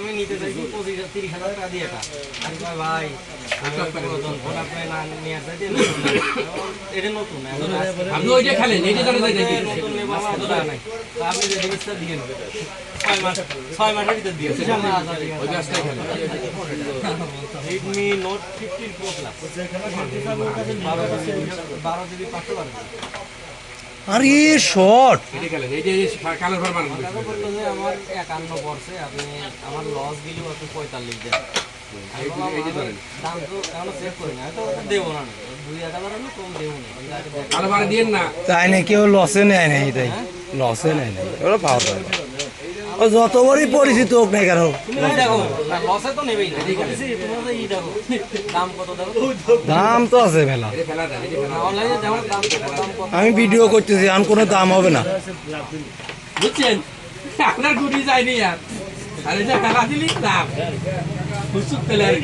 আমি নিতে চাইছি 25-30,000 টাকা দিয়ে এটা। আমি কই ভাই ফোন আপনি না নিয়ে আসতে এটা নতুন আপনি ওইটা খেলেন এই যে জানেন নতুন নেব আমার তো নাই আপনি যে জিনিসটা দিয়ে নেবেন 6 মাসের ভিতর দিয়ে ওই গাছটাই খেলেন Redmi Note 15 Pro Plus 12 GB 512 আরে শর্ট এটা খেলেন এই যে কালার ফার বানানো টাকা পড়তেছে আমার 51 পড়ছে আপনি আমার লস গেলেও একটু 45 দেন এই যে ধরেন দাম তো এখনো সেভ করি না তো দেবো না 2,000 আমি কম দেবো না কালো বানা দিয়েন না তাই না কেউ লসে নেয় নাই তাই লসে নেয় নাই ওরা পাওয়া যায় ও যতবারই পরিচিত হোক না কেন তুমি দেখো লসে তো নেবেই না তোমরা ই দেখো দাম কত দেখো দাম তো আছে মেলা এটা ফেলা দেন এই যে ফেলা অনলাইনে দেখো দাম কত আমি ভিডিও করতেছি আর কোনো দাম হবে না বুঝছেন আপনার গুটি যায়নি আর আরে যে ফেলা দিলি লাভ খুশুক পেলে আর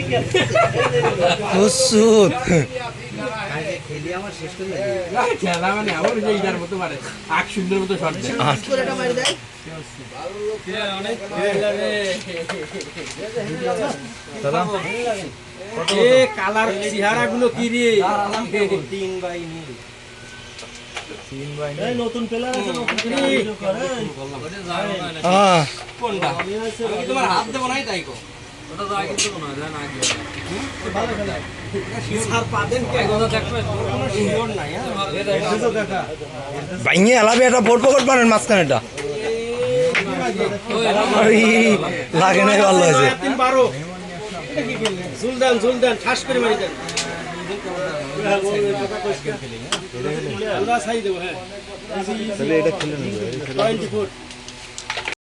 ওষুধ না খেলা মানে আমার যে ইদার মতো পারে আখ সুন্দর মতো শট দেয় কালার চেহারা গুলো কি রে 3 বাই নীল নতুন প্লেয়ার আছে হ্যাঁ কোনটা আমি তোমার হাত দেব নাই তাই কো ওটা তো আগে তো না জানা আগে ভালো খেলা স্যার পাদেন কে কথা দেখবে কোনো শিওর নাই এটা দেখো দেখা ভাইয়ে আলাবে এটা ফোট পকেট পারেন মাঝখানেটা আরে লাগে নাই ভালো আছে 3-12 এটা কি খেললে জুলদান ঠাস করে মারি দেন আমরা সাই দেব হ্যাঁ তাহলে এটা খেলে নেব 24